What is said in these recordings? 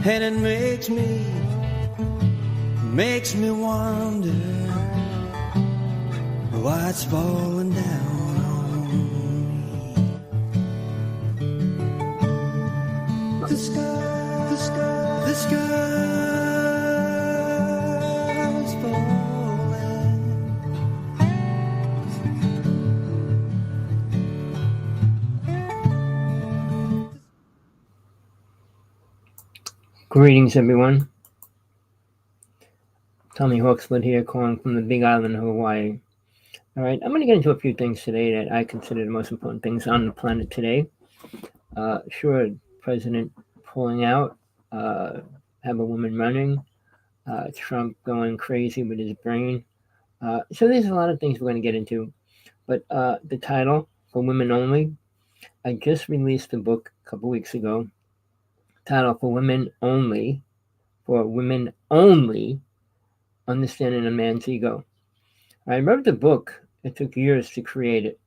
and it makes me wonder why it's falling down on me. The sky's falling. Greetings, everyone. Rev.Hawksblood here, calling from the Big Island of Hawaii. All right, I'm going to get into a few things today that I consider the most important things on the planet today. Sure, President pulling out, have a woman running, Trump going crazy with his brain. So there's a lot of things we're going to get into. But the title, For Women Only, I just released a book a couple weeks ago, title For Women Only, Understanding a Man's Ego. I wrote the book. It took years to create it.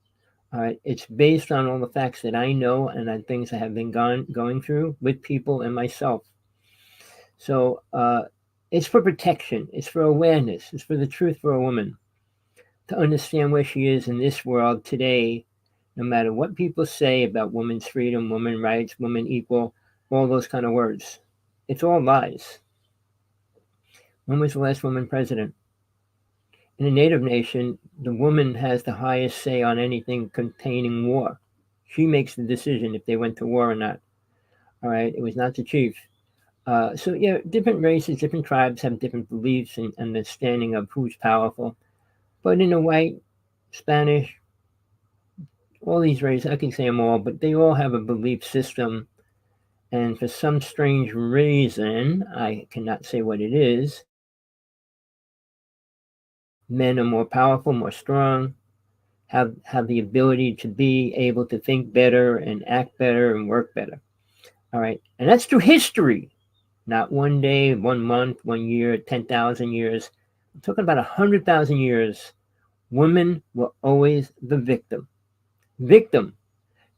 All right, it's based on all the facts that I know and on things I have been going through with people and myself. So it's for protection. It's for awareness. It's for the truth for a woman to understand where she is in this world today, no matter what people say about women's freedom, women's rights, women equal, all those kind of words. It's all lies. When was the last woman president? In a native nation, the woman has the highest say on anything containing war. She makes the decision if they went to war or not. All right, it was not the chief. So yeah, different races, different tribes have different beliefs and understanding of who's powerful. But in the white, Spanish, all these races, I can say them all, but they all have a belief system. And for some strange reason, I cannot say what it is, men are more powerful, more strong, have the ability to be able to think better and act better and work better. All right. And that's through history, not one day, 1 month, 1 year, 10,000 years. I'm talking about 100,000 years. Women were always the victim.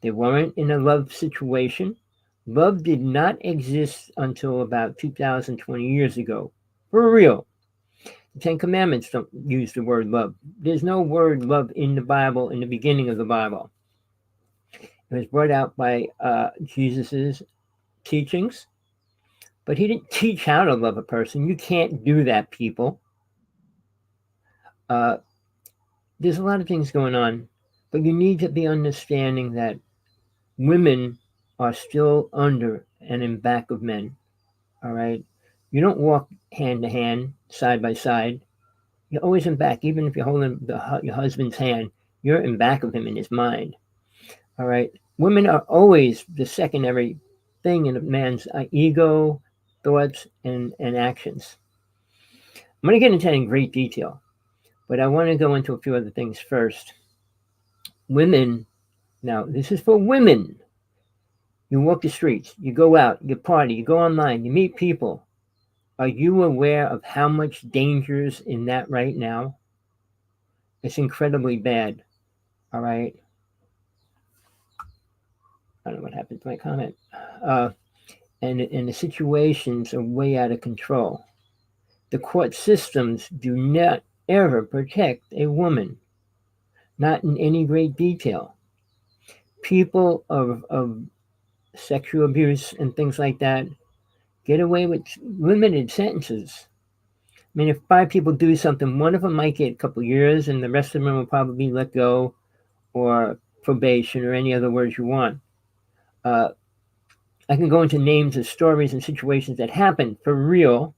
They weren't in a love situation. Love did not exist until about 2,020 years ago. For real. The Ten Commandments don't use the word love. There's no word love in the Bible, in the beginning of the Bible. It was brought out by Jesus's teachings, but he didn't teach how to love a person. You can't do that, people. There's a lot of things going on, but you need to be understanding that women are still under and in back of men. All right? You don't walk hand to hand, side by side. You're always in back. Even if you're holding your husband's hand, you're in back of him in his mind. All right? Women are always the secondary thing in a man's ego, thoughts, and actions. I'm going to get into that in great detail, but I want to go into a few other things first. Women, now this is for women. You walk the streets, you go out, you party, you go online, you meet people. Are you aware of how much danger's in that right now? It's incredibly bad. All right. I don't know what happened to my comment. And the situations are way out of control. The court systems do not ever protect a woman, not in any great detail. People of sexual abuse and things like that get away with limited sentences. I mean, if 5 people do something, one of them might get a couple years, and the rest of them will probably be let go or probation or any other words you want. I can go into names of stories and situations that happen for real,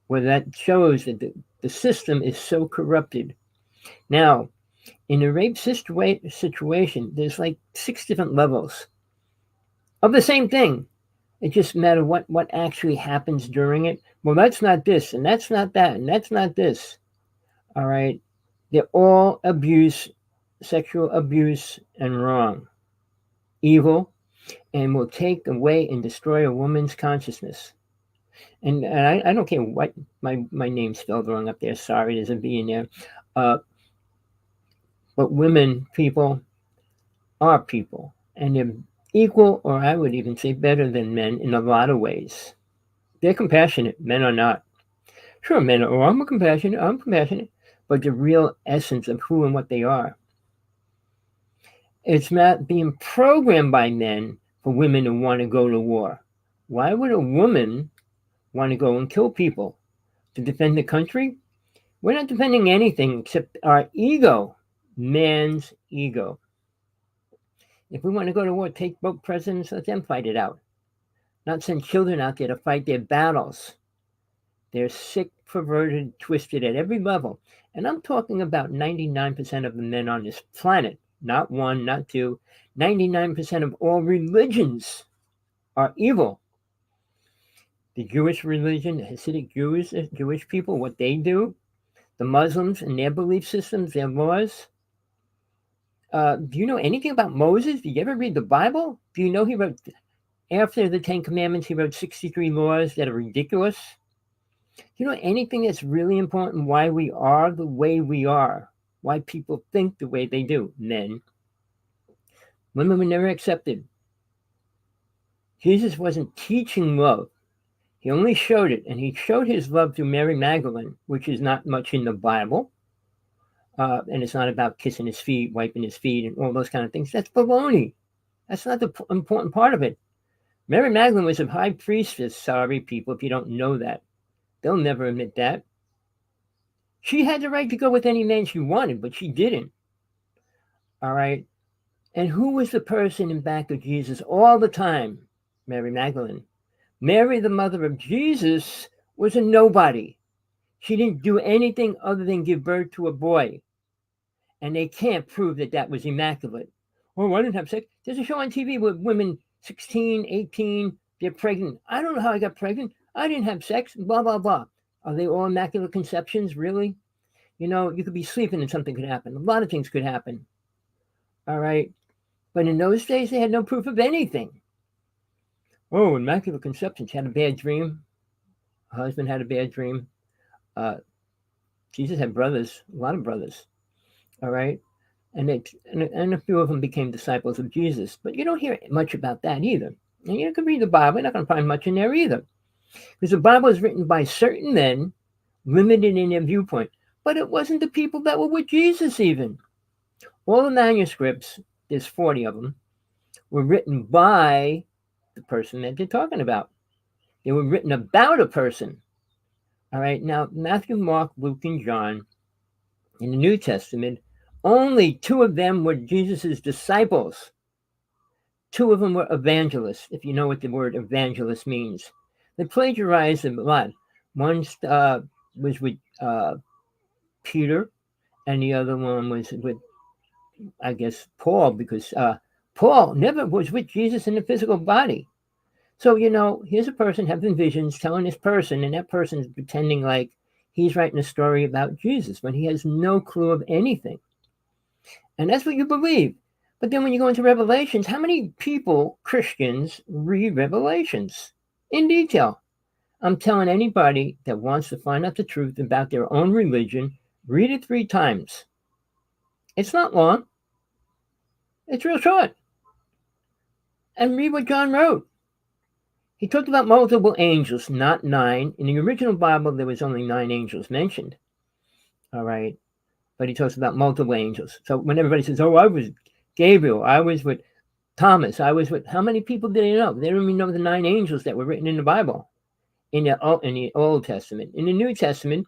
where that shows that the system is so corrupted. Now, in a rape situation, there's like 6 different levels of the same thing. It just matters what actually happens during it. Well, that's not this, and that's not that, and that's not this. All right? They're all abuse, sexual abuse, and wrong, evil, and will take away and destroy a woman's consciousness. And I don't care what my name's spelled wrong up there. Sorry, there's a B in there. But women, people, are people, and they're equal, or I would even say better than men in a lot of ways. They're compassionate. Men are not. Sure, men are, oh, I'm compassionate. But the real essence of who and what they are, it's not being programmed by men for women to want to go to war. Why would a woman want to go and kill people? To defend the country? We're not defending anything except our ego, man's ego. If we want to go to war, take both presidents, let them fight it out. Not send children out there to fight their battles. They're sick, perverted, twisted at every level. And I'm talking about 99% of the men on this planet, not one, not two. 99% of all religions are evil. The Jewish religion, the Hasidic Jewish people, what they do, the Muslims and their belief systems, their laws. Do you know anything about Moses? Did you ever read the Bible? Do you know he wrote, after the 10 Commandments, he wrote 63 laws that are ridiculous? Do you know anything that's really important? Why we are the way we are? Why people think the way they do? Men. Women were never accepted. Jesus wasn't teaching love. He only showed it, and he showed his love through Mary Magdalene, which is not much in the Bible. And it's not about kissing his feet, wiping his feet, and all those kind of things. That's baloney. That's not the important part of it. Mary Magdalene was a high priestess. Sorry, people, if you don't know that. They'll never admit that. She had the right to go with any man she wanted, but she didn't. All right? And who was the person in back of Jesus all the time? Mary Magdalene. Mary, the mother of Jesus, was a nobody. She didn't do anything other than give birth to a boy. And they can't prove that that was immaculate. Oh, I didn't have sex. There's a show on TV with women 16, 18, they're pregnant. I don't know how I got pregnant. I didn't have sex, blah, blah, blah. Are they all immaculate conceptions, really? You know, you could be sleeping and something could happen. A lot of things could happen. All right? But in those days, they had no proof of anything. Oh, immaculate conception. She had a bad dream. Her husband had a bad dream. Jesus had brothers, a lot of brothers. All right? And a few of them became disciples of Jesus. But you don't hear much about that either. And you can read the Bible, you're not going to find much in there either. Because the Bible is written by certain men, limited in their viewpoint. But it wasn't the people that were with Jesus even. All the manuscripts, there's 40 of them, were written by the person that they're talking about. They were written about a person. All right, now Matthew, Mark, Luke, and John in the New Testament, only 2 of them were Jesus' disciples. 2 of them were evangelists, if you know what the word evangelist means. They plagiarized a lot. One was with Peter, and the other one was with, I guess, Paul, because Paul never was with Jesus in the physical body. So, you know, here's a person having visions, telling this person, and that person's pretending like he's writing a story about Jesus when he has no clue of anything. And that's what you believe. But then when you go into Revelations, how many people, Christians, read Revelations in detail? I'm telling anybody that wants to find out the truth about their own religion, read it 3 times. It's not long. It's real short. And read what John wrote. He talked about multiple angels, not 9. In the original Bible, there was only 9 angels mentioned. All right. But he talks about multiple angels. So when everybody says, oh, I was Gabriel, I was with Thomas, I was with, how many people did they know? They don't even know the 9 angels that were written in the Bible, in the Old Testament. In the New Testament,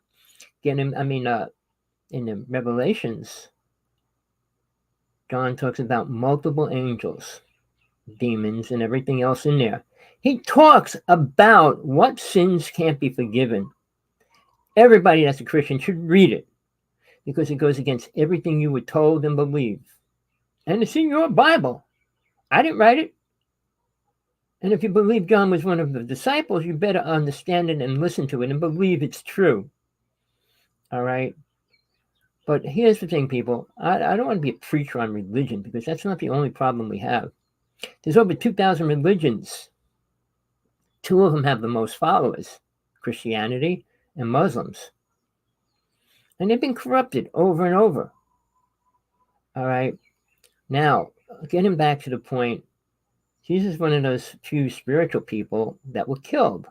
in the Revelations, John talks about multiple angels, demons, and everything else in there. He talks about what sins can't be forgiven. Everybody that's a Christian should read it because it goes against everything you were told and believed. And it's in your Bible. I didn't write it. And if you believe John was one of the disciples, you better understand it and listen to it and believe it's true. All right? But here's the thing, people. I don't want to be a preacher on religion because that's not the only problem we have. There's over 2,000 religions. 2 of them have the most followers, Christianity and Muslims. And they've been corrupted over and over. All right. Now, getting back to the point, Jesus is one of those few spiritual people that were killed.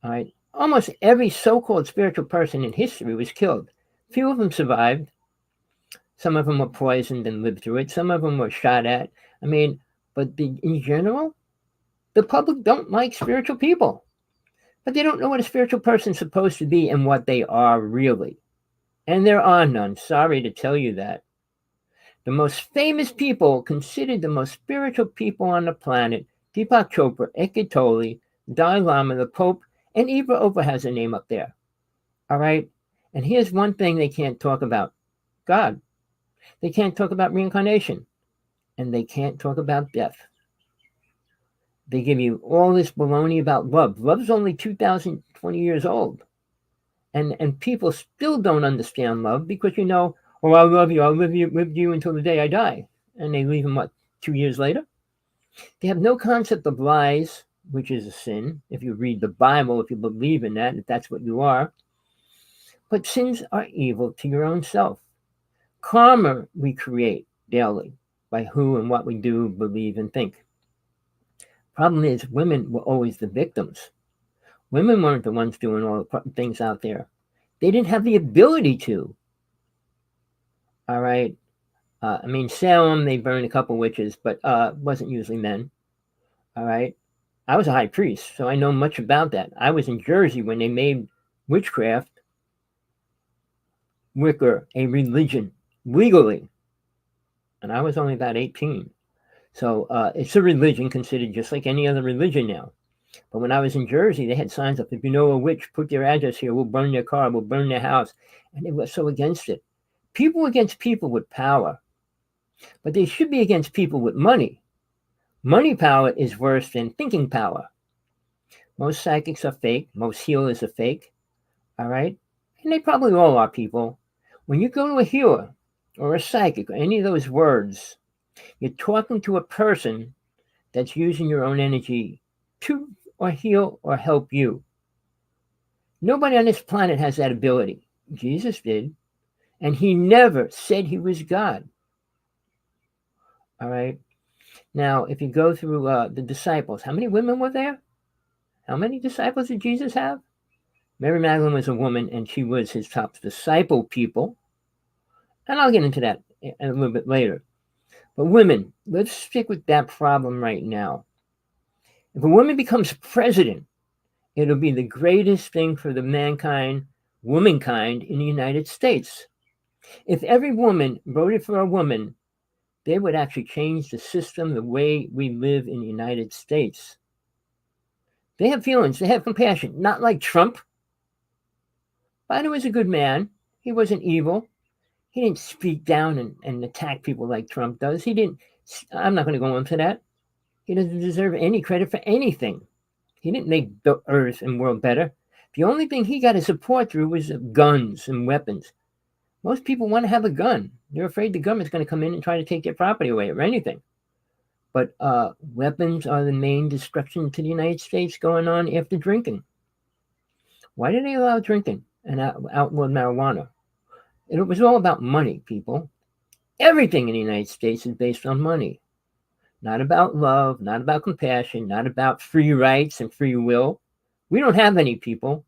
All right. Almost every so-called spiritual person in history was killed. Few of them survived. Some of them were poisoned and lived through it. Some of them were shot at. I mean, but in general, the public don't like spiritual people. But they don't know what a spiritual person's supposed to be and what they are really. And there are none. Sorry to tell you that. The most famous people, considered the most spiritual people on the planet, Deepak Chopra, Eckhart Tolle, Dalai Lama, the Pope, and Ibra Oprah has a name up there. All right? And here's one thing they can't talk about. God. They can't talk about reincarnation. And they can't talk about death. They give you all this baloney about love. Love's only 2,020 years old. And people still don't understand love because, oh, I love you. I'll live with you until the day I die. And they leave them, 2 years later? They have no concept of lies, which is a sin. If you read the Bible, if you believe in that, if that's what you are. But sins are evil to your own self. Karma we create daily by who and what we do, believe, and think. Problem is, women were always the victims. Women weren't the ones doing all the things out there. They didn't have the ability to. All right. Salem, they burned a couple witches, but wasn't usually men. All right. I was a high priest, so I know much about that. I was in Jersey when they made witchcraft, Wicca, a religion, legally. And I was only about 18. So it's a religion considered just like any other religion now. But when I was in Jersey, they had signs up, if you know a witch, put their address here, we'll burn their car, we'll burn their house. And they were so against it. People against people with power. But they should be against people with money. Money power is worse than thinking power. Most psychics are fake. Most healers are fake. All right? And they probably all are, people. When you go to a healer or a psychic or any of those words, you're talking to a person that's using your own energy to or heal or help you. Nobody on this planet has that ability. Jesus did. And he never said he was God. All right. Now, if you go through the disciples, how many women were there? How many disciples did Jesus have? Mary Magdalene was a woman, and she was his top disciple people. And I'll get into that a little bit later. But women, let's stick with that problem right now. If a woman becomes president, it'll be the greatest thing for the womankind in the United States. If every woman voted for a woman, they would actually change the system, the way we live in the United States. They have feelings, they have compassion, not like Trump. Biden was a good man. He wasn't evil. He didn't speak down and attack people like Trump does. I'm not going to go into that. He doesn't deserve any credit for anything. He didn't make the earth and world better. The only thing he got his support through was guns and weapons. Most people want to have a gun. They're afraid the government's going to come in and try to take their property away or anything. But weapons are the main destruction to the United States going on after drinking. Why did they allow drinking and outlaw marijuana? It was all about money, people. Everything in the United States is based on money. Not about love, not about compassion, not about free rights and free will. We don't have any, people.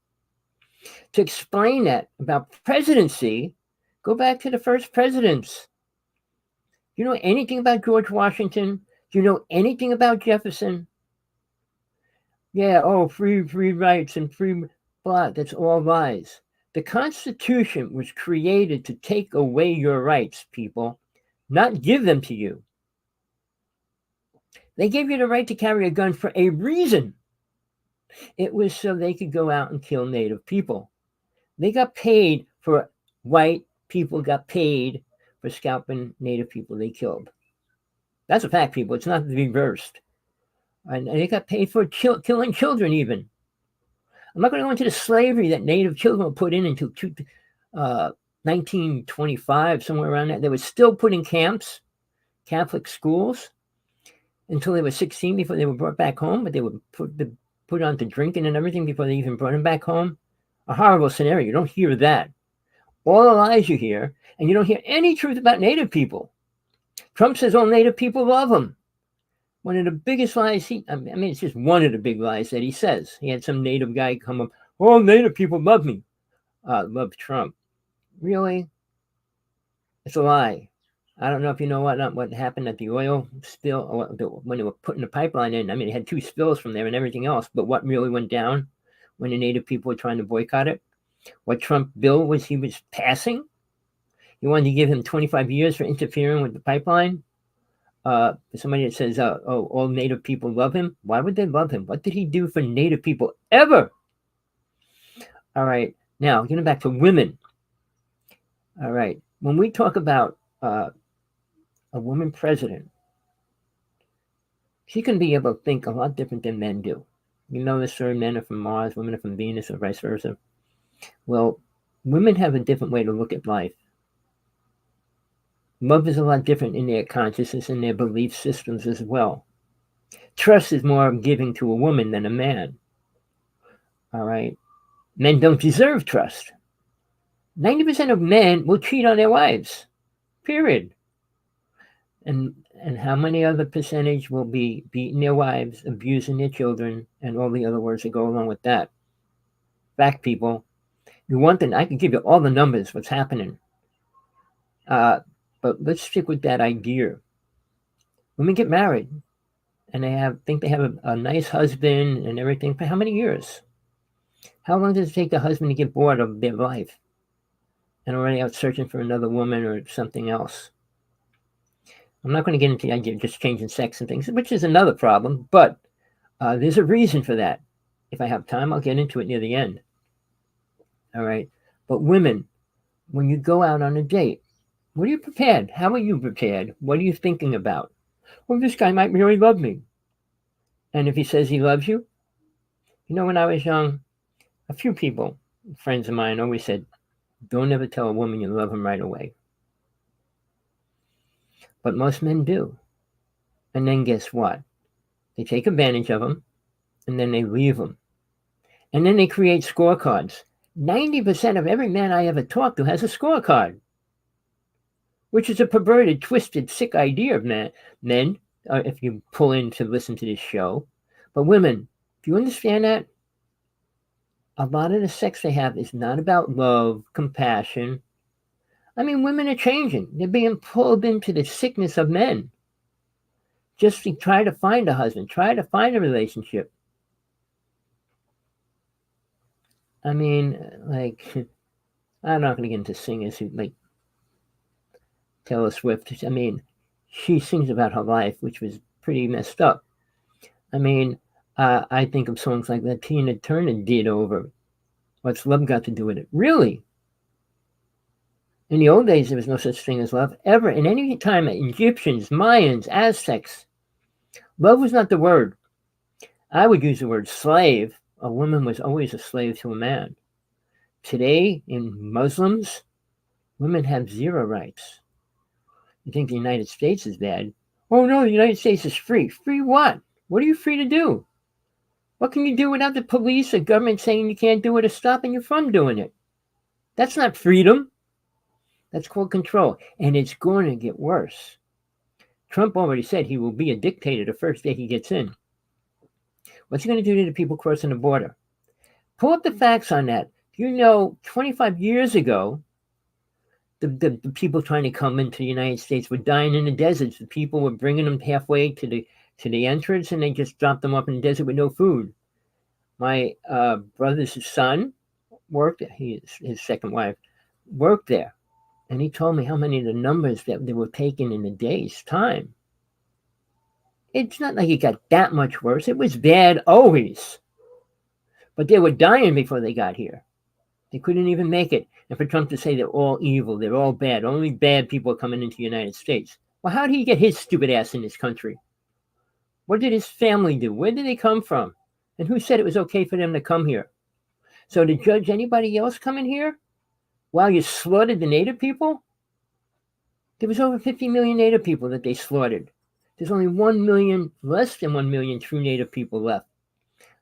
To explain that about presidency, go back to the first presidents. Do you know anything about George Washington? Do you know anything about Jefferson? Yeah, free rights and free blah, that's all lies. The Constitution was created to take away your rights, people, not give them to you. They gave you the right to carry a gun for a reason. It was so they could go out and kill Native people. They got paid for, white people got paid for scalping Native people they killed. That's a fact, people. It's not reversed. And they got paid for killing children even. I'm not going to go into the slavery that Native children were put in until 1925, somewhere around that. They were still put in camps, Catholic schools, until they were 16 before they were brought back home. But they were put on to drinking and everything before they even brought them back home. A horrible scenario. You don't hear that. All the lies you hear, and you don't hear any truth about Native people. Trump says all Native people love him. One of the biggest lies I mean, it's just one of the big lies that he says. He had some native guy come up, oh, native people love me, love Trump. Really? It's a lie. I don't know if you know what happened at the oil spill when they were putting the pipeline in. I mean, it had 2 spills from there and everything else. But what really went down when the native people were trying to boycott it? What Trump bill he was passing? He wanted to give him 25 years for interfering with the pipeline. Somebody that says, oh, all native people love him. Why would they love him? What did he do for native people ever? All right. Now, getting back to women. All right. When we talk about a woman president, she can be able to think a lot different than men do. You know this, sir, men are from Mars, women are from Venus, or vice versa. Well, women have a different way to look at life. Love is a lot different in their consciousness and their belief systems as well. Trust is more giving to a woman than a man. All right. Men don't deserve trust. 90% of men will cheat on their wives. Period. And how many other percentage will be beating their wives, abusing their children, and all the other words that go along with that? Fact, people. You want I can give you all the numbers, what's happening. But let's stick with that idea. Women get married, and they think they have a nice husband and everything for how many years? How long does it take the husband to get bored of their life and already out searching for another woman or something else? I'm not going to get into the idea of just changing sex and things, which is another problem, but there's a reason for that. If I have time, I'll get into it near the end. All right. But women, when you go out on a date, what are you prepared? How are you prepared? What are you thinking about? Well, this guy might really love me. And if he says he loves you, when I was young, a few people, friends of mine, always said, don't ever tell a woman you love them right away. But most men do. And then guess what? They take advantage of them, and then they leave them. And then they create scorecards. 90% of every man I ever talked to has a scorecard, which is a perverted, twisted, sick idea of men, if you pull in to listen to this show. But women, do you understand that? A lot of the sex they have is not about love, compassion. I mean, women are changing. They're being pulled into the sickness of men just to try to find a husband, try to find a relationship. I mean, I'm not going to get into singers who, Taylor Swift. I mean, she sings about her life, which was pretty messed up. I mean, I think of songs like that Tina Turner did over What's Love Got to Do with It? Really? In the old days, there was no such thing as love ever. In any time, Egyptians, Mayans, Aztecs, love was not the word. I would use the word slave. A woman was always a slave to a man. Today, in Muslims, women have 0 rights. You think the United States is bad? Oh no, the United States is free. Free what? What are you free to do? What can you do without the police or government saying you can't do it or stopping you from doing it? That's not freedom. That's called control. And it's going to get worse. Trump already said he will be a dictator the first day he gets in. What's he going to do to the people crossing the border? Pull up the facts on that. 25 years ago, the people trying to come into the United States were dying in the deserts. The people were bringing them halfway to the entrance, and they just dropped them up in the desert with no food. My brother's son worked, his second wife, worked there. And he told me how many of the numbers that they were taking in a day's time. It's not like it got that much worse. It was bad always. But they were dying before they got here. They couldn't even make it. And for Trump to say they're all evil, they're all bad, only bad people are coming into the United States. Well, how did he get his stupid ass in this country? What did his family do? Where did they come from? And who said it was okay for them to come here? So to judge anybody else coming here while you slaughtered the native people? There was over 50 million native people that they slaughtered. There's only 1 million, less than 1 million true native people left.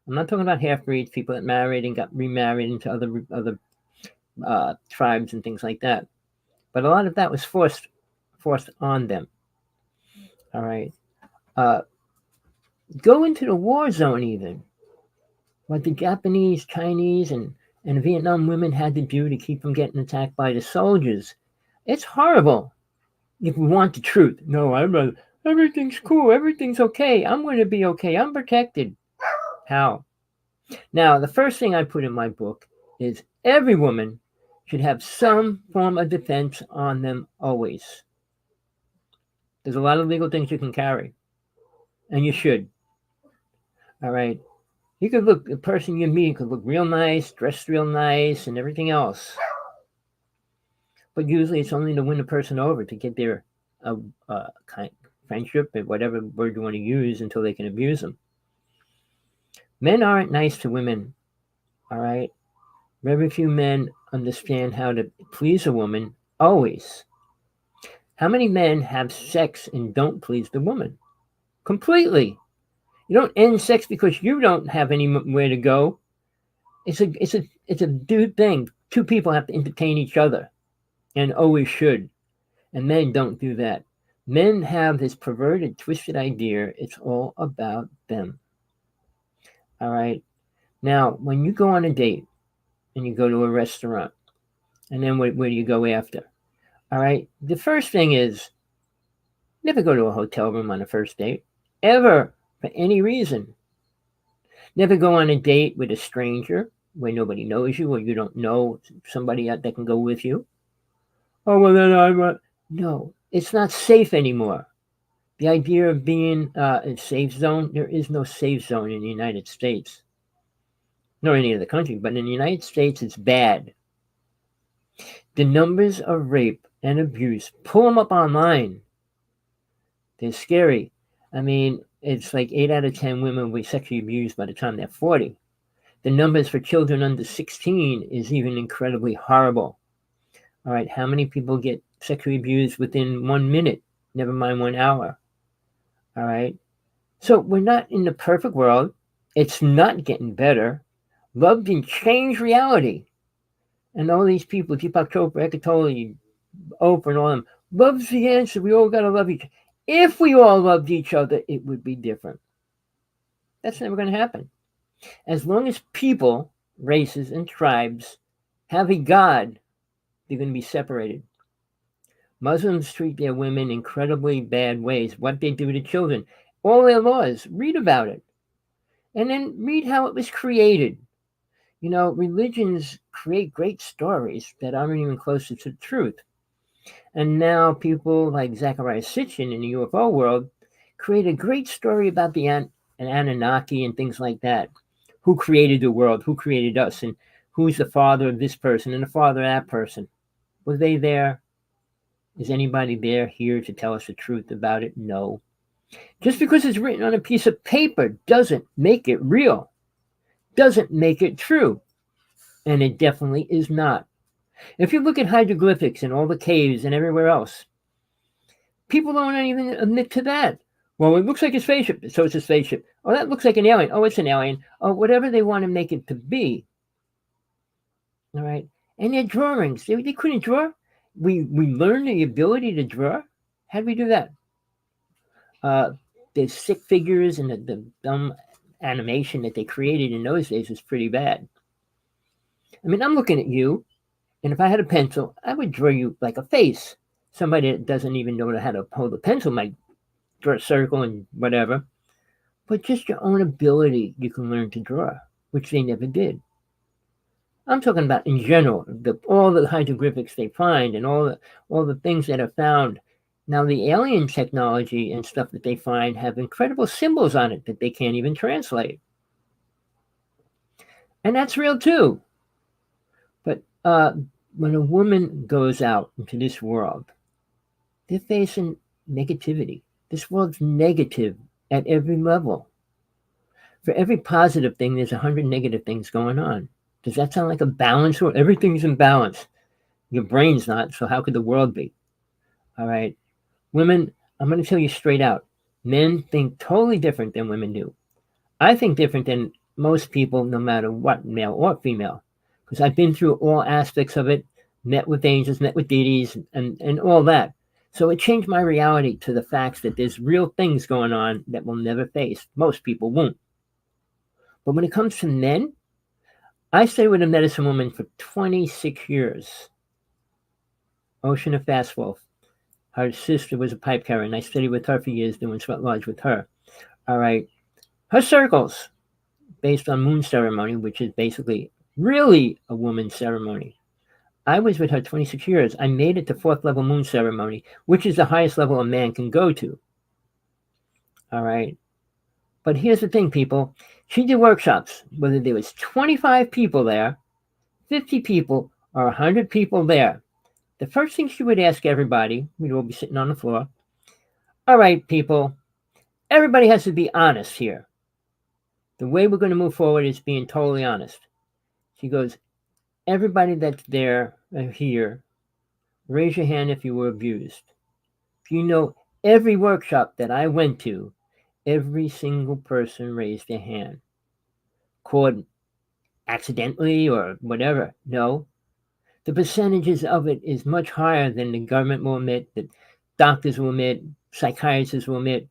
I'm not talking about half-breeds, people that married and got remarried into other tribes and things like that. But a lot of that was forced on them. All right. Go into the war zone even. What the Japanese, Chinese, and Vietnam women had to do to keep from getting attacked by the soldiers. It's horrible. If we want the truth. No, everything's cool. Everything's okay. I'm going to be okay. I'm protected. How? Now, the first thing I put in my book is every woman should have some form of defense on them always. There's a lot of legal things you can carry, and you should. All right. You could look, the person you meet could look real nice, dressed real nice, and everything else. But usually it's only to win a person over, to get their kind friendship, and whatever word you want to use, until they can abuse them. Men aren't nice to women, all right? Very few men understand how to please a woman always. How many men have sex and don't please the woman? Completely. You don't end sex because you don't have anywhere to go. It's a dude thing. Two people have to entertain each other, and always should. And men don't do that. Men have this perverted, twisted idea. It's all about them. All right. Now, when you go on a date and you go to a restaurant, and then where do you go after? All right. The first thing is, never go to a hotel room on a first date, ever, for any reason. Never go on a date with a stranger where nobody knows you, or you don't know somebody that can go with you. Oh, well, then no, it's not safe anymore. The idea of being a safe zone, there is no safe zone in the United States. Nor any other country, but in the United States, it's bad. The numbers of rape and abuse, pull them up online. They're scary. I mean, it's like 8 out of 10 women will be sexually abused by the time they're 40. The numbers for children under 16 is even incredibly horrible. All right, how many people get sexually abused within 1 minute, never mind 1 hour? All right, so we're not in the perfect world. It's not getting better. Love can change reality. And all these people, Deepak Chopra, Eckhart Tolle, Oprah, and all them, love's the answer. We all got to love each other. If we all loved each other, it would be different. That's never going to happen. As long as people, races, and tribes have a God, they're going to be separated. Muslims treat their women incredibly bad ways. What they do to children, all their laws, read about it. And then read how it was created. You know, religions create great stories that aren't even closer to the truth. And now people like Zecharia Sitchin in the UFO world create a great story about the Anunnaki and things like that. Who created the world? Who created us? And who's the father of this person and the father of that person? Were they there? Is anybody there here to tell us the truth about it? No. Just because it's written on a piece of paper doesn't make it real. Doesn't make it true. And it definitely is not. If you look at hieroglyphics in all the caves and everywhere else, people don't even admit to that. Well, it looks like a spaceship, so it's a spaceship. Oh, that looks like an alien. Oh, it's an alien. Oh, whatever they want to make it to be. All right. And their drawings, they couldn't draw. We learned the ability to draw. How did we do that? The stick figures and the dumb animation that they created in those days was pretty bad. I mean, I'm looking at you, and if I had a pencil, I would draw you like a face. Somebody that doesn't even know how to hold a pencil might draw a circle and whatever. But just your own ability, you can learn to draw, which they never did. I'm talking about in general, all the hieroglyphics they find and all the things that are found. Now, the alien technology and stuff that they find have incredible symbols on it that they can't even translate. And that's real too. But when a woman goes out into this world, they're facing negativity. This world's negative at every level. For every positive thing, there's 100 negative things going on. Does that sound like a balanced world? Everything's in balance. Your brain's not, so how could the world be? All right. Women, I'm going to tell you straight out, men think totally different than women do. I think different than most people, no matter what, male or female, because I've been through all aspects of it, met with angels, met with deities, and all that. So it changed my reality to the facts that there's real things going on that we'll never face. Most people won't. But when it comes to men, I stayed with a medicine woman for 26 years. Oceana Fastwolf. Her sister was a pipe carrier, and I studied with her for years doing sweat lodge with her. All right. Her circles, based on moon ceremony, which is basically really a woman's ceremony. I was with her 26 years. I made it to 4th level moon ceremony, which is the highest level a man can go to. All right. But here's the thing, people. She did workshops, whether there was 25 people there, 50 people, or 100 people there. The first thing she would ask everybody, we'd all be sitting on the floor, all right, people, everybody has to be honest here. The way we're going to move forward is being totally honest. She goes, everybody that's there here, raise your hand if you were abused. If you know every workshop that I went to, every single person raised their hand. Caught accidentally or whatever. No. The percentages of it is much higher than the government will admit, that doctors will admit, psychiatrists will admit,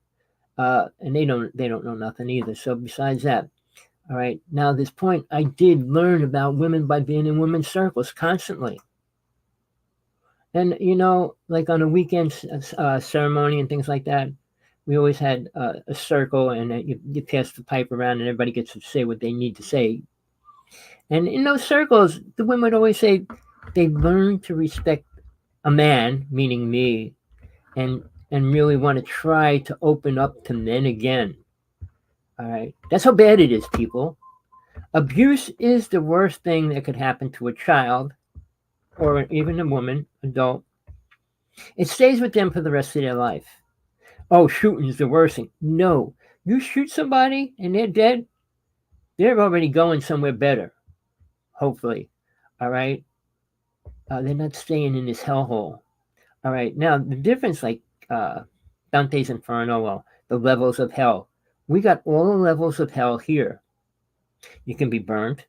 and they don't know nothing either. So besides that, all right, now this point, I did learn about women by being in women's circles constantly. And, like on a weekend ceremony and things like that, we always had a circle, and you pass the pipe around and everybody gets to say what they need to say. And in those circles, the women would always say they learn to respect a man, meaning me, and really want to try to open up to men again. All right. That's how bad it is, people. Abuse is the worst thing that could happen to a child or even a woman, adult. It stays with them for the rest of their life. Oh, shooting is the worst thing. No. You shoot somebody and they're dead, they're already going somewhere better, hopefully. All right. They're not staying in this hellhole. All right. Now, the difference, like Dante's Inferno, well, the levels of hell. We got all the levels of hell here. You can be burnt.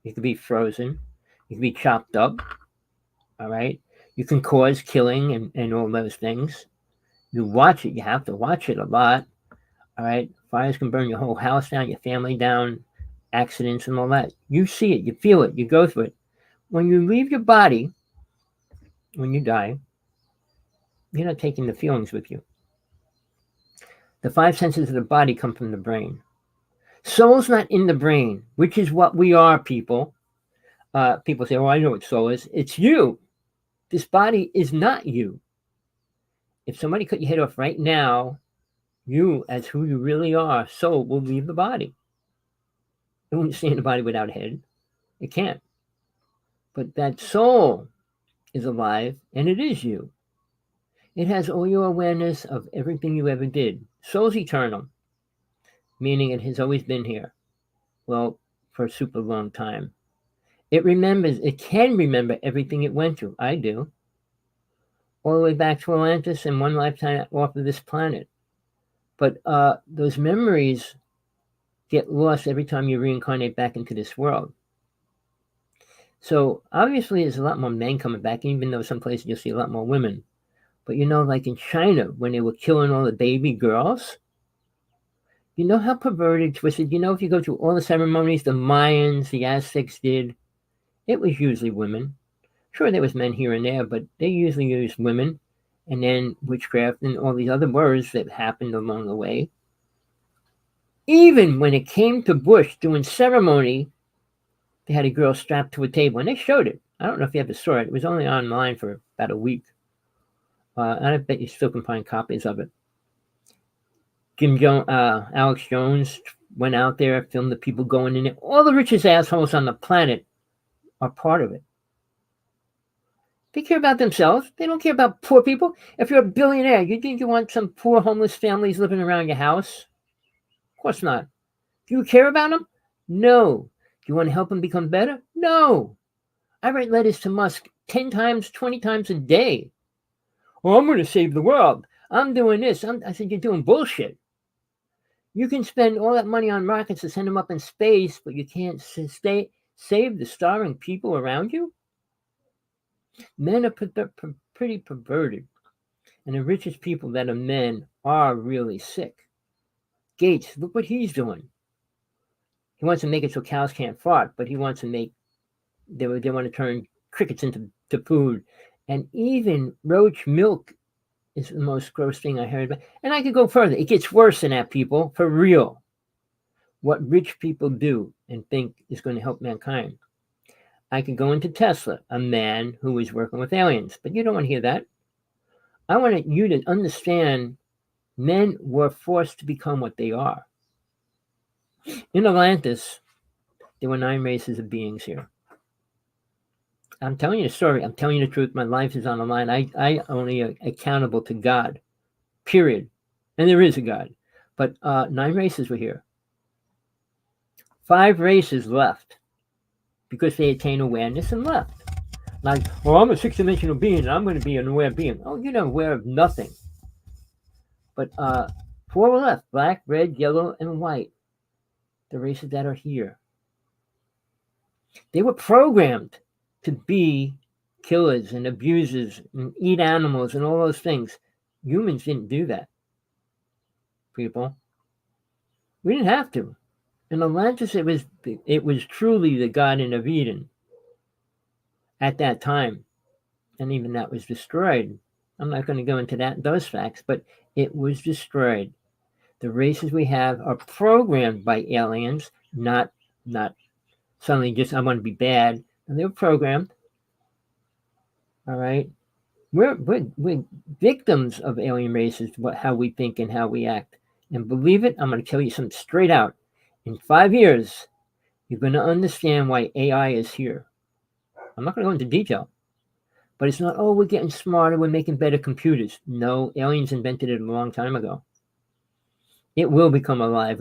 You can be frozen. You can be chopped up. All right. You can cause killing and all those things. You watch it. You have to watch it a lot. All right. Fires can burn your whole house down, your family down, accidents and all that. You see it. You feel it. You go through it. When you leave your body, when you die, you're not taking the feelings with you. The 5 senses of the body come from the brain. Soul's not in the brain, which is what we are, people. People say, oh, I know what soul is. It's you. This body is not you. If somebody cut your head off right now, you, as who you really are, soul, will leave the body. It won't stay in the body without a head. It can't. But that soul is alive, and it is you. It has all your awareness of everything you ever did. Soul's eternal, meaning it has always been here. Well, for a super long time. It can remember everything it went through. I do. All the way back to Atlantis and one lifetime off of this planet. But those memories get lost every time you reincarnate back into this world. So obviously there's a lot more men coming back, even though some places you'll see a lot more women. But like in China, when they were killing all the baby girls, you know how perverted, twisted, if you go through all the ceremonies the Mayans, the Aztecs did, it was usually women. Sure, there was men here and there, but they usually used women, and then witchcraft and all these other words that happened along the way. Even when it came to Bush doing ceremony, they had a girl strapped to a table, and they showed it. I don't know if you ever saw it. It was only online for about a week. And I bet you still can find copies of it. Alex Jones went out there, filmed the people going in it. All the richest assholes on the planet are part of it. They care about themselves. They don't care about poor people. If you're a billionaire, you think you want some poor homeless families living around your house? Of course not. Do you care about them? No. Do you want to help them become better? No. I write letters to Musk 10 times, 20 times a day. Oh, I'm going to save the world. I'm doing this. I said, you're doing bullshit. You can spend all that money on rockets to send them up in space, but you can't save the starving people around you? Men are pretty perverted. And the richest people that are men are really sick. Gates, look what he's doing. He wants to make it so cows can't fart, but he wants to make, they want to turn crickets into food. And even roach milk is the most gross thing I heard about. And I could go further. It gets worse than that, people, for real. What rich people do and think is going to help mankind. I could go into Tesla, a man who is working with aliens, but you don't want to hear that. I want you to understand men were forced to become what they are. In Atlantis, there were 9 races of beings here. I'm telling you the story. I'm telling you the truth. My life is on the line. I only accountable to God, period. And there is a God. But 9 races were here. 5 races left because they attained awareness and left. Like, well, I'm a 6-dimensional being and I'm going to be an aware being. Oh, you're not aware of nothing. But 4 were left: black, red, yellow, and white. The races that are here. They were programmed to be killers and abusers and eat animals and all those things. Humans didn't do that, people. We didn't have to. In Atlantis, it was truly the Garden of Eden at that time. And even that was destroyed. I'm not going to go into those facts, but it was destroyed. The races we have are programmed by aliens, not suddenly just I want to be bad. And they were programmed. All right. We're victims of alien races, how we think and how we act. And believe it, I'm going to tell you something straight out. In 5 years, you're going to understand why AI is here. I'm not going to go into detail. But it's not, oh, we're getting smarter, we're making better computers. No, aliens invented it a long time ago. It will become alive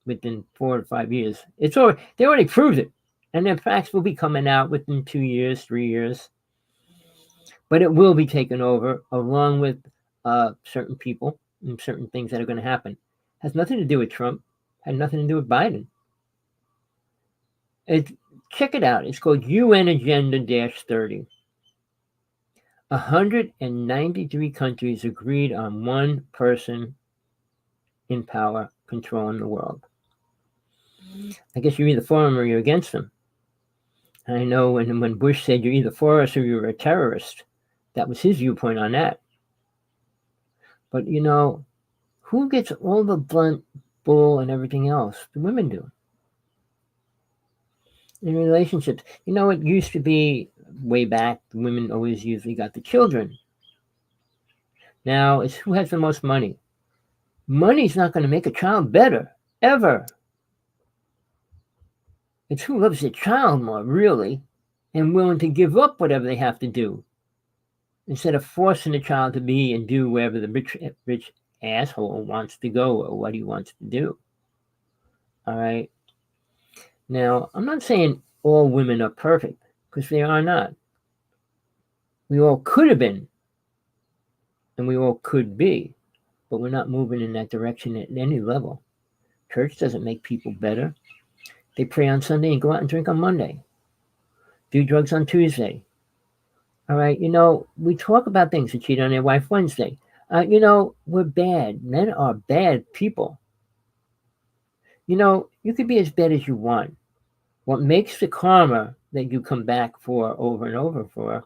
within 4 or 5 years. They already proved it. And their facts will be coming out within 2 years, 3 years. But it will be taken over along with certain people and certain things that are going to happen. Has nothing to do with Trump. Had nothing to do with Biden. Check it out. It's called UN Agenda-30. 193 countries agreed on one person in power controlling the world. I guess you're either for him or you're against him. I know when Bush said you're either for us or you're a terrorist, that was his viewpoint on that. But who gets all the blunt bull and everything else? The women do. In relationships, it used to be way back, the women always usually got the children. Now it's who has the most money. Money's not going to make a child better, ever. It's who loves their child more, really, and willing to give up whatever they have to do, instead of forcing the child to be and do wherever the rich asshole wants to go or what he wants to do. All right? Now, I'm not saying all women are perfect, because they are not. We all could have been, and we all could be, but we're not moving in that direction at any level. Church doesn't make people better. They pray on Sunday and go out and drink on Monday. Do drugs on Tuesday. All right, we talk about things to cheat on their wife Wednesday. We're bad. Men are bad people. You could be as bad as you want. What makes the karma that you come back for over and over for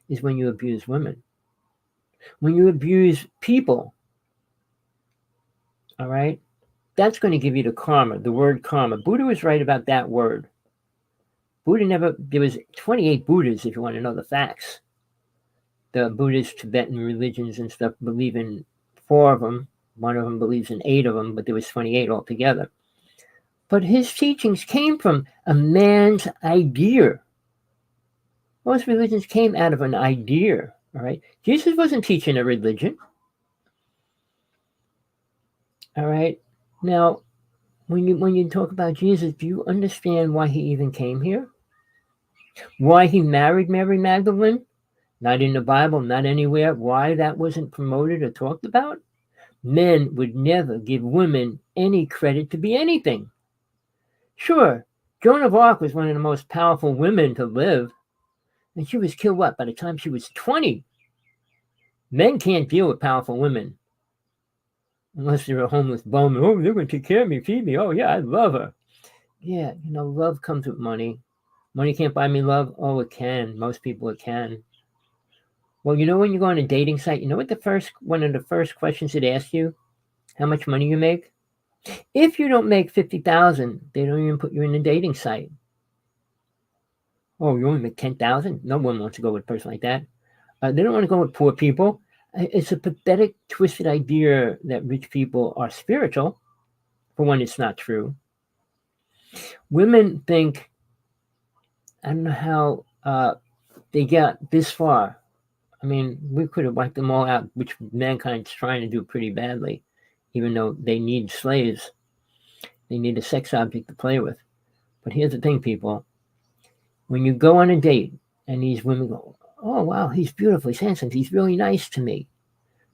is when you abuse women. When you abuse people, all right, that's going to give you the karma, the word karma. Buddha was right about that word. There was 28 Buddhas, if you want to know the facts. The Buddhist, Tibetan religions and stuff believe in 4 of them. One of them believes in 8 of them, but there was 28 altogether. But his teachings came from a man's idea. Most religions came out of an idea, all right? Jesus wasn't teaching a religion. All right? Now, when you talk about Jesus, do you understand why he even came here? Why he married Mary Magdalene? Not in the Bible, not anywhere. Why that wasn't promoted or talked about? Men would never give women any credit to be anything. Sure, Joan of Arc was one of the most powerful women to live. And she was killed, by the time she was 20? Men can't deal with powerful women unless they're a homeless bum. Oh, they're going to take care of me, feed me. Oh, yeah, I love her. Yeah, love comes with money. Money can't buy me love. Oh, it can. Most people it can. Well, when you go on a dating site, you know what one of the first questions it asks you? How much money you make? If you don't make 50,000, they don't even put you in a dating site. Oh, you only make 10,000? No one wants to go with a person like that. They don't want to go with poor people. It's a pathetic, twisted idea that rich people are spiritual. For one, it's not true. Women think, I don't know how they got this far. I mean, we could have wiped them all out, which mankind's trying to do pretty badly, even though they need slaves. They need a sex object to play with. But here's the thing, people. When you go on a date and these women go, oh, wow, he's beautiful, he's handsome, he's really nice to me.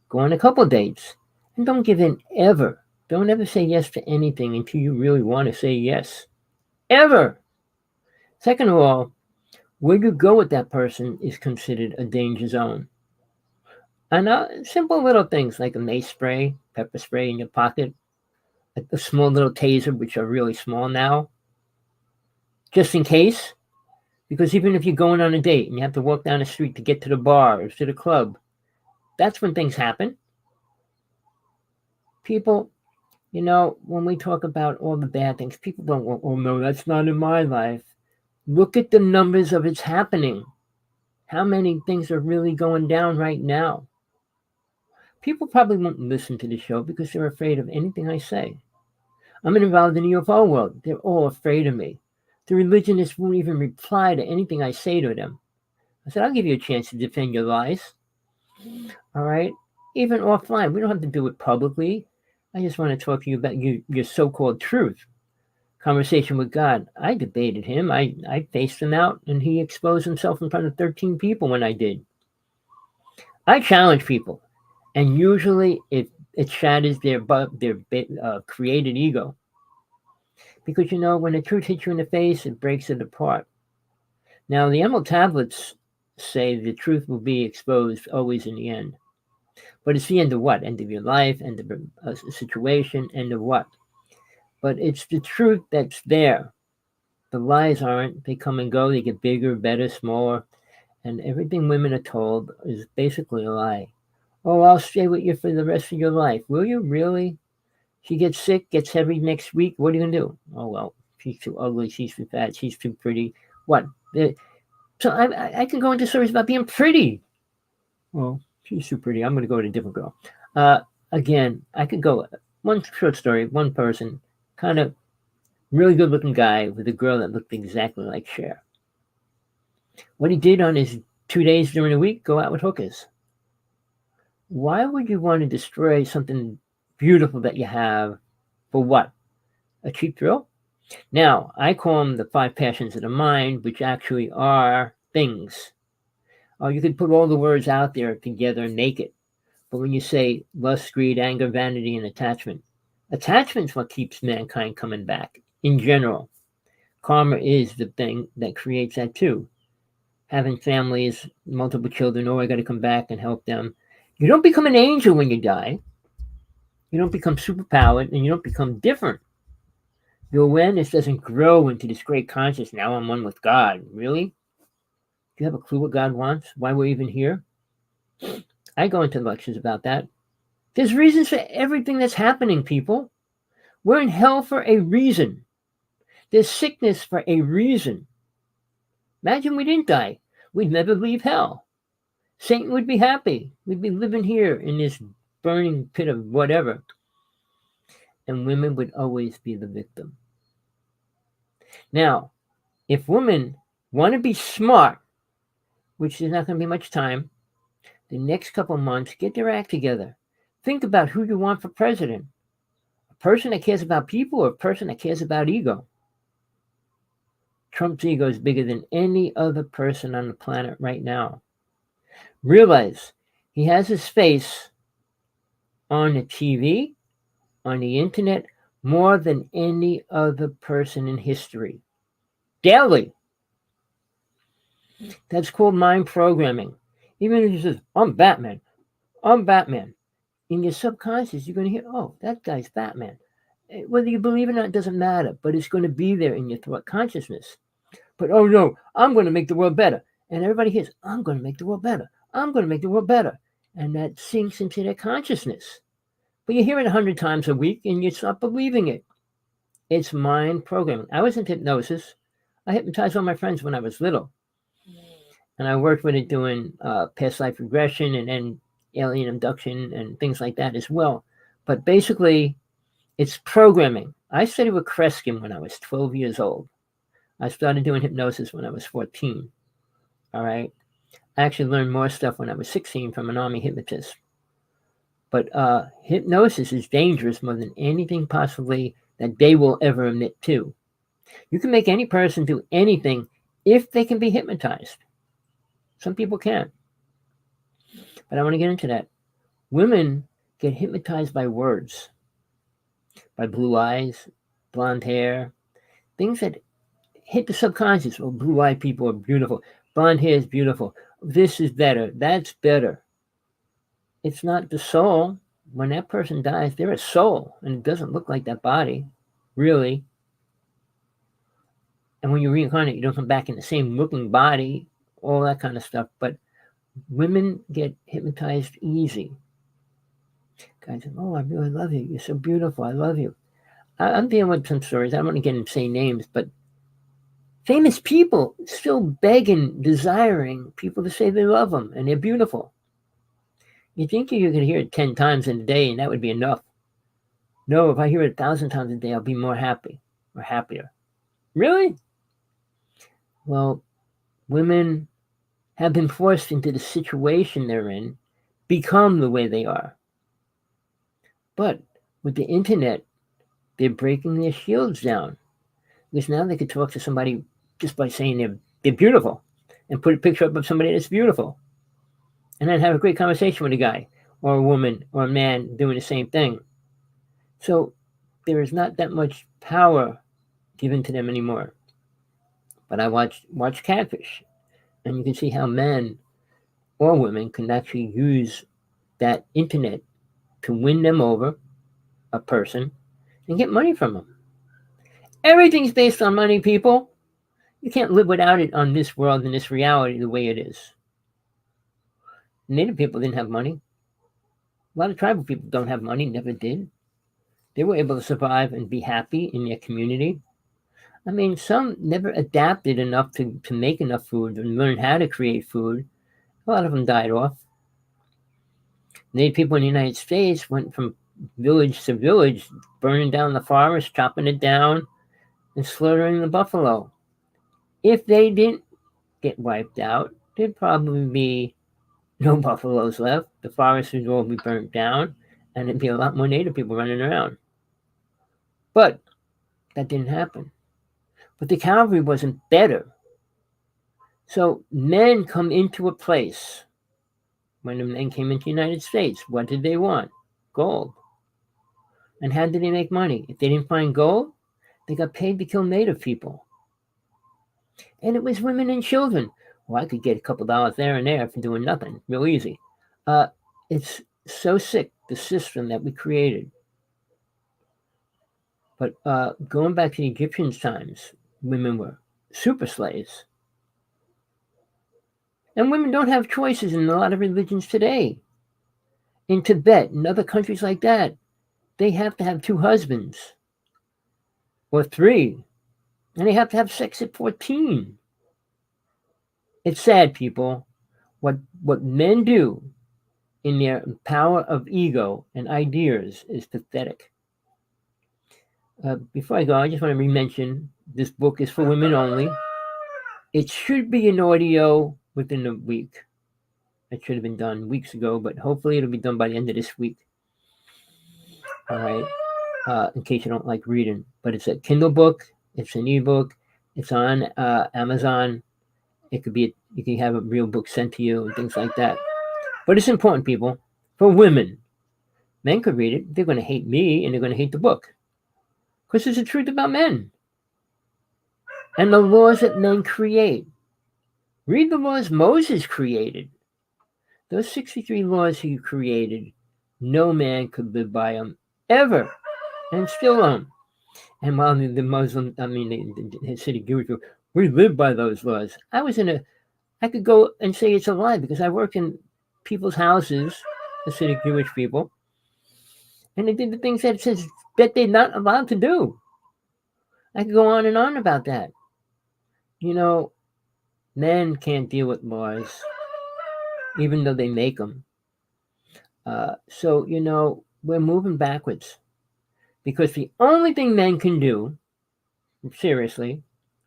Go on a couple dates and don't give in ever. Don't ever say yes to anything until you really want to say yes. Ever. Second of all, where you go with that person is considered a danger zone. And simple little things like a mace spray, pepper spray in your pocket, a small little taser, which are really small now, just in case. Because even if you're going on a date and you have to walk down the street to get to the bar or to the club, that's when things happen. People, when we talk about all the bad things, people don't go, oh no, that's not in my life. Look at the numbers of it's happening. How many things are really going down right now? People probably won't listen to the show because they're afraid of anything I say. I'm involved in the UFO world. They're all afraid of me. The religionists won't even reply to anything I say to them. I said, I'll give you a chance to defend your lies. All right? Even offline. We don't have to do it publicly. I just want to talk to you about your so-called truth. Conversation with God. I debated him. I faced him out, and he exposed himself in front of 13 people when I did. I challenge people, and usually it shatters their created ego. Because, when the truth hits you in the face, it breaks it apart. Now, the Emerald Tablets say the truth will be exposed always in the end. But it's the end of what? End of your life, end of a situation, end of what? But it's the truth that's there. The lies aren't. They come and go. They get bigger, better, smaller. And everything women are told is basically a lie. Oh, I'll stay with you for the rest of your life. Will you really? She gets sick, gets heavy next week. What are you going to do? Oh, well, she's too ugly. She's too fat. She's too pretty. What? So I can go into stories about being pretty. Well, she's too pretty. I'm going to go with a different girl. Again, I could go one short story, one person, kind of really good looking guy with a girl that looked exactly like Cher. What he did on his 2 days during the week, go out with hookers. Why would you want to destroy something beautiful that you have for what? A cheap thrill? Now, I call them the 5 passions of the mind, which actually are things. You could put all the words out there together and make it. But when you say lust, greed, anger, vanity, and attachment's what keeps mankind coming back in general. Karma is the thing that creates that too. Having families, multiple children, I got to come back and help them. You don't become an angel when you die. You don't become superpowered, and you don't become different. Your awareness doesn't grow into this great consciousness. Now I'm one with God. Really? Do you have a clue what God wants? Why we're even here? I go into lectures about that. There's reasons for everything that's happening, people. We're in hell for a reason. There's sickness for a reason. Imagine we didn't die. We'd never leave hell. Satan would be happy. We'd be living here in this burning pit of whatever. And women would always be the victim. Now, if women want to be smart, which there's not going to be much time, the next couple of months, get their act together. Think about who you want for president. A person that cares about people or a person that cares about ego? Trump's ego is bigger than any other person on the planet right now. Realize he has his face on the TV, on the internet, more than any other person in history. Daily. That's called mind programming. Even if he says, I'm Batman. I'm Batman. In your subconscious, you're going to hear, oh, that guy's Batman. Whether you believe it or not, it doesn't matter, but it's going to be there in your thought consciousness. But oh no, I'm going to make the world better. And everybody hears, I'm going to make the world better. I'm going to make the world better. And that sinks into their consciousness. But you hear it 100 times a week and you stop believing it. It's mind programming. I was in hypnosis. I hypnotized all my friends when I was little. And I worked with it doing past life regression and then alien abduction and things like that as well. But basically, it's programming. I studied with Kreskin when I was 12 years old. I started doing hypnosis when I was 14. All right. I actually learned more stuff when I was 16 from an army hypnotist. But hypnosis is dangerous more than anything possibly that they will ever admit to. You can make any person do anything if they can be hypnotized. Some people can't. But I want to get into that. Women get hypnotized by words, by blue eyes, blonde hair, things that hit the subconscious. Oh, blue-eyed people are beautiful. Blonde hair is beautiful. This is better. That's better. It's not the soul. When that person dies, they're a soul, and it doesn't look like that body, really. And when you reincarnate, you don't come back in the same looking body, all that kind of stuff. But women get hypnotized easy. Guys say, oh, I really love you. You're so beautiful. I love you. I'm dealing with some stories. I don't want to get into say names, but famous people still begging, desiring people to say they love them and they're beautiful. You think you could hear it 10 times in a day and that would be enough. No, if I hear it 1,000 times a day, I'll be more happy or happier. Really? Well, women have been forced into the situation they're in, become the way they are. But with the internet, they're breaking their shields down. Because now they could talk to somebody just by saying they're beautiful and put a picture up of somebody that's beautiful. And then have a great conversation with a guy or a woman or a man doing the same thing. So there is not that much power given to them anymore. But I watch Catfish, and you can see how men or women can actually use that internet to win them over, a person, and get money from them. Everything's based on money, people. You can't live without it on this world and this reality the way it is. Native people didn't have money. A lot of tribal people don't have money, never did. They were able to survive and be happy in their community. I mean, some never adapted enough to make enough food and learn how to create food. A lot of them died off. Native people in the United States went from village to village, burning down the forest, chopping it down, and slaughtering the buffalo. If they didn't get wiped out, there'd probably be no buffaloes left. The forests would all be burnt down, and there'd be a lot more native people running around. But that didn't happen. But the cavalry wasn't better. So men come into a place. When the men came into the United States, what did they want? Gold. And how did they make money? If they didn't find gold, they got paid to kill native people. And it was women and children. Well, I could get a couple dollars there and there for doing nothing. Real easy. It's so sick, the system that we created. But going back to the Egyptian times, women were super slaves. And women don't have choices in a lot of religions today. In Tibet and other countries like that, they have to have 2 husbands or 3. And they have to have sex at 14. It's sad, people. What men do in their power of ego and ideas is pathetic. Before I go, I just want to re-mention this book is for women only. It should be an audio within a week. It should have been done weeks ago, but hopefully it'll be done by the end of this week. All right, in case you don't like reading. But it's a Kindle book. It's an ebook. It's on Amazon. It could be, you can have a real book sent to you and things like that. But it's important, people, for women. Men could read it. They're going to hate me and they're going to hate the book. Because it's the truth about men. And the laws that men create. Read the laws Moses created. Those 63 laws he created, no man could live by them ever, and still don't. And while the Muslim, the Hasidic Jewish people, we live by those laws. I could go and say it's a lie because I worked in people's houses, Hasidic Jewish people, and they did the things that it says that they're not allowed to do. I could go on and on about that. Men can't deal with laws, even though they make them. So, we're moving backwards because the only thing men can do, seriously,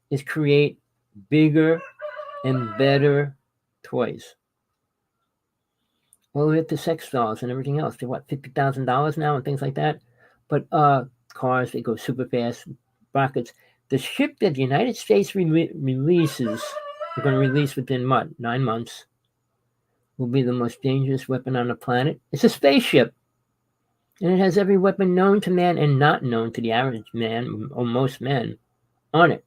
is create bigger and better toys. Well, we have the sex dolls and everything else. They're what, $50,000 now and things like that. But cars, they go super fast, rockets. The ship that the United States releases, they're going to release within 9 months, will be the most dangerous weapon on the planet. It's a spaceship. And it has every weapon known to man and not known to the average man, or most men, on it.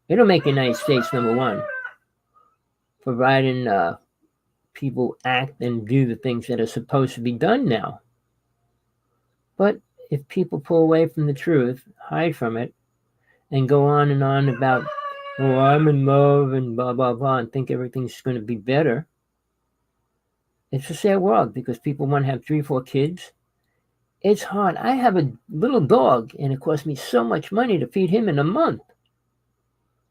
It'll make the United States number one, providing people act and do the things that are supposed to be done now. But if people pull away from the truth, hide from it, and go on and on about, oh, I'm in love and blah, blah, blah, and think everything's going to be better, it's a sad world because people want to have 3, 4 kids. It's hard. I have a little dog, and it costs me so much money to feed him in a month.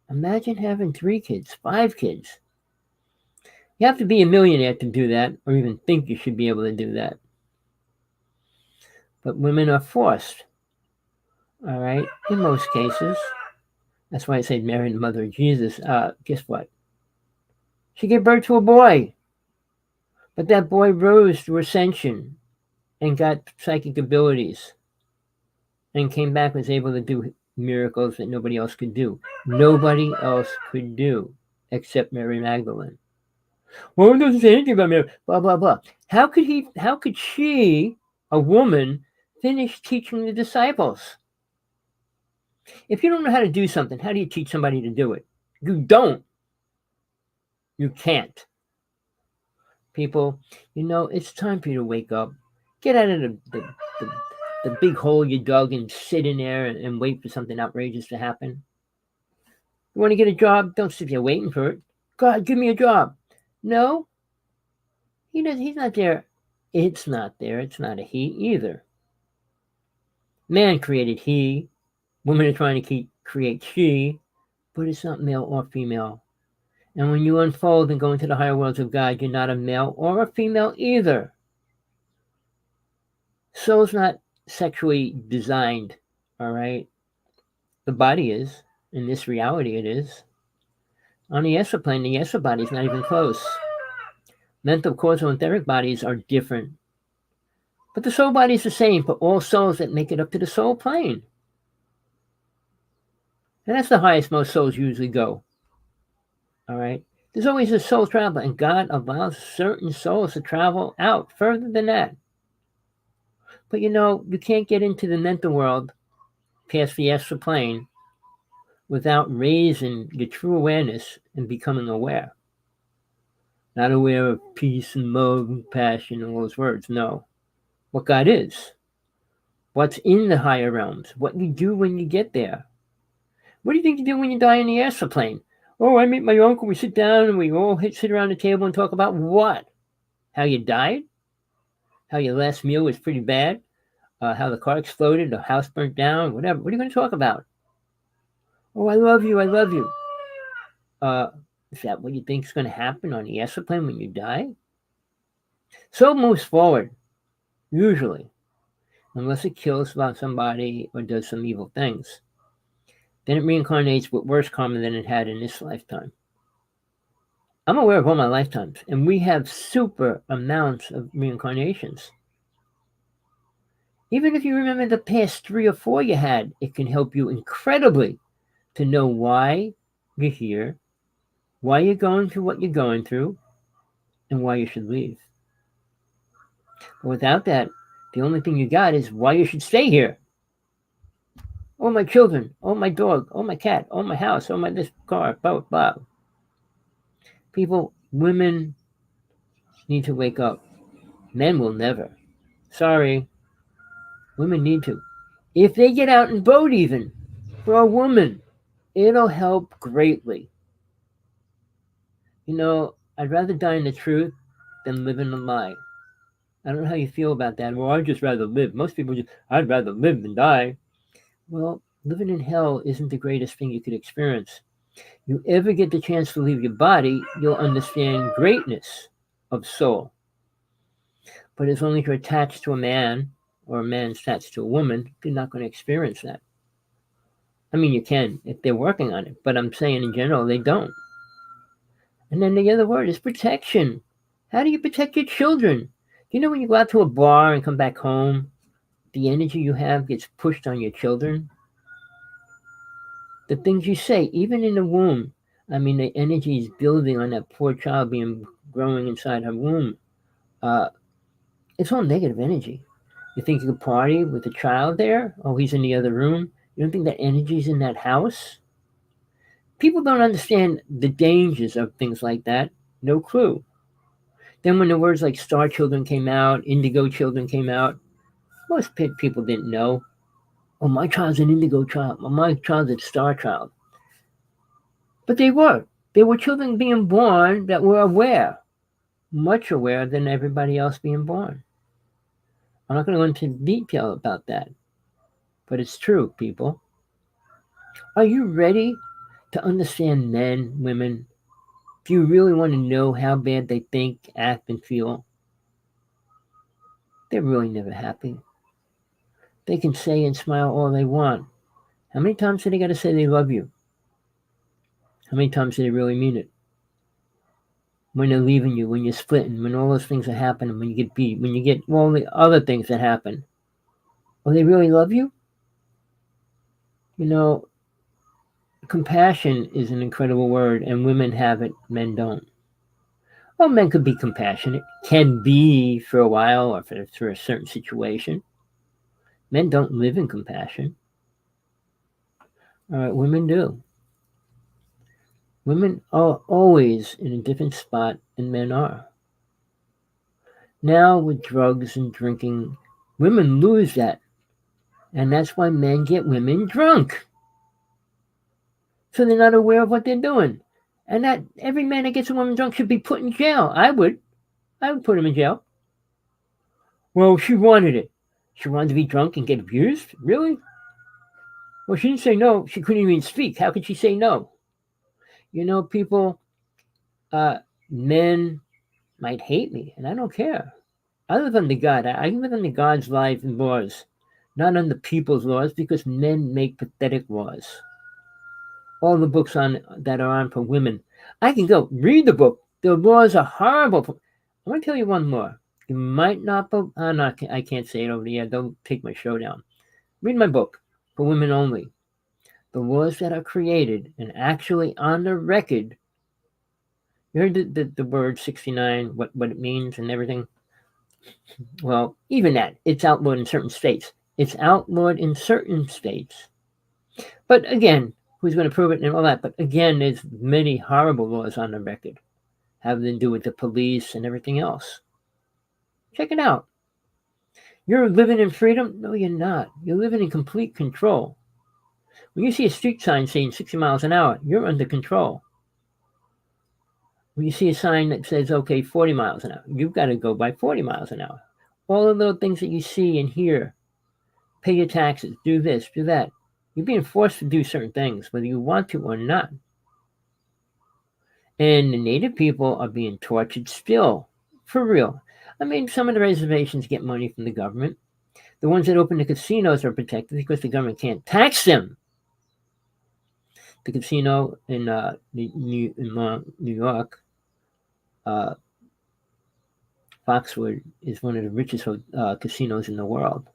Imagine having 3 kids, 5 kids. You have to be a millionaire to do that, or even think you should be able to do that. But women are forced, all right, in most cases. That's why I say Mary, the mother of Jesus. Guess what? She gave birth to a boy. But that boy rose through ascension and got psychic abilities and came back, was able to do miracles that nobody else could do. Nobody else could do except Mary Magdalene. Well, it doesn't say anything about Mary, blah, blah, blah. How could she, a woman, finish teaching the disciples? If you don't know how to do something, how do you teach somebody to do it? You don't. You can't. People, it's time for you to wake up. Get out of the big hole you dug and sit in there and wait for something outrageous to happen. You want to get a job? Don't sit there waiting for it. God, give me a job. No. He's not there. It's not there. It's not a he either. Man created he. Women are trying to create she, but it's not male or female. And when you unfold and go into the higher worlds of God, you're not a male or a female either. Soul's not sexually designed, all right? The body is. In this reality, it is. On the Yesa plane, the Yesa body is not even close. Mental, causal, and etheric bodies are different. But the soul body is the same for all souls that make it up to the soul plane. And that's the highest most souls usually go. All right? There's always a soul travel, and God allows certain souls to travel out further than that. But you can't get into the mental world past the astral plane without raising your true awareness and becoming aware. Not aware of peace and love and passion and all those words. No. What God is. What's in the higher realms. What you do when you get there. What do you think you do when you die in the astral plane? Oh, I meet my uncle. We sit down and we all sit around the table and talk about what? How you died? How your last meal was pretty bad? How the car exploded, the house burnt down, whatever. What are you going to talk about? Oh, I love you. I love you. Is that what you think is going to happen on the astral plane when you die? Soul moves forward, usually, unless it kills somebody or does some evil things. Then it reincarnates with worse karma than it had in this lifetime. I'm aware of all my lifetimes, and we have super amounts of reincarnations. Even if you remember the past 3 or 4 you had, it can help you incredibly to know why you're here, why you're going through what you're going through, and why you should leave. But without that, the only thing you got is why you should stay here. Oh, my children. Oh, my dog. Oh, my cat. Oh, my house. Oh, my this car. Blah, blah. People, women need to wake up. Men will never. Sorry, women need to. If they get out and vote, even for a woman, it'll help greatly. I'd rather die in the truth than live in a lie. I don't know how you feel about that. Well, I'd just rather live. Most people just, I'd rather live than die. Well, living in hell isn't the greatest thing you could experience. You ever get the chance to leave your body, you'll understand greatness of soul. But as long as you're attached to a man or a man's attached to a woman, you're not going to experience that. I mean, you can if they're working on it, but I'm saying in general, they don't. And then the other word is protection. How do you protect your children? Do you know when you go out to a bar and come back home, the energy you have gets pushed on your children? The things you say, even in the womb, I mean, the energy is building on that poor child growing inside her womb. It's all negative energy. You think you could party with the child there? Oh, he's in the other room. You don't think that energy's in that house? People don't understand the dangers of things like that. No clue. Then when the words like star children came out, indigo children came out, most people didn't know. Oh, my child's an indigo child. Oh, my child's a star child. But they were. There were children being born that were aware, much aware than everybody else being born. I'm not going to go into detail about that, but it's true, people. Are you ready to understand men, women? Do you really want to know how bad they think, act, and feel? They're really never happy. They can say and smile all they want. How many times do they got to say they love you? How many times do they really mean it? When they're leaving you, when you're splitting, when all those things are happening, when you get beat, when you get all the other things that happen. Will they really love you? Compassion is an incredible word, and women have it, men don't. Well, men could be compassionate, can be for a while or for a certain situation. Men don't live in compassion. All right, women do. Women are always in a different spot than men are. Now, with drugs and drinking, women lose that. And that's why men get women drunk. So they're not aware of what they're doing. And that every man that gets a woman drunk should be put in jail. I would put him in jail. Well, she wanted it. She wanted to be drunk and get abused? Really? Well, she didn't say no. She couldn't even speak. How could she say no? People, men might hate me, and I don't care. I live under God. I live under God's life and laws, not under people's laws, because men make pathetic laws. All the books that are on for women, I can go read the book. The laws are horrible. I want to tell you one more. You might not, I can't say it over the air. Don't take my show down. Read my book, For Women Only. The laws that are created and actually on the record. You heard the word 69, what it means and everything? Well, even that, it's outlawed in certain states. It's outlawed in certain states. But again, who's going to prove it and all that? But again, there's many horrible laws on the record having to do with the police and everything else. Check it out. You're living in freedom? No, you're not. You're living in complete control. When you see a street sign saying 60 miles an hour, you're under control. When you see a sign that says, okay, 40 miles an hour, you've got to go by 40 miles an hour. All the little things that you see and hear, pay your taxes, do this, do that. You're being forced to do certain things, whether you want to or not. And the native people are being tortured still, for real. I mean, some of the reservations get money from the government. The ones that open the casinos are protected because the government can't tax them. The casino in New York, Foxwood, is one of the richest casinos in the world.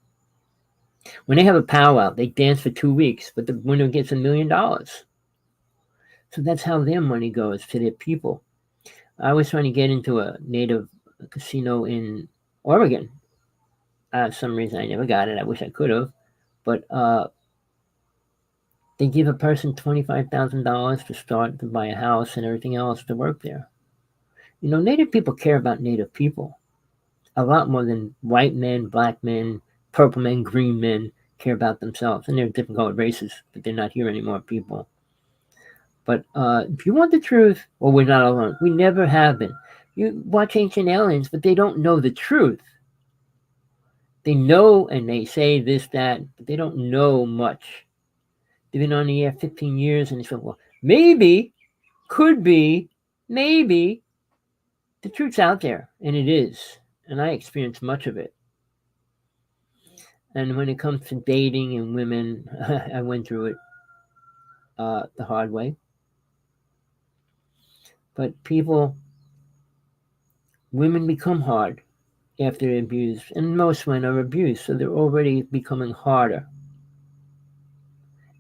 When they have a powwow, they dance for 2 weeks, but the winner gets $1 million. So that's how their money goes to their people. I was trying to get into a native casino in Oregon. For some reason, I never got it. I wish I could have. But they give a person $25,000 to buy a house and everything else to work there. Native people care about Native people a lot more than white men, black men, purple men, green men care about themselves. And they're different colored races, but they're not here anymore, people. But if you want the truth, well, we're not alone. We never have been. You watch Ancient Aliens, but they don't know the truth. They know and they say this, that, but they don't know much. They've been on the air 15 years and they say, well, maybe, could be, maybe. The truth's out there, and it is. And I experienced much of it. And when it comes to dating and women, I went through it the hard way. But women become hard after they're abused, and most men are abused, so they're already becoming harder.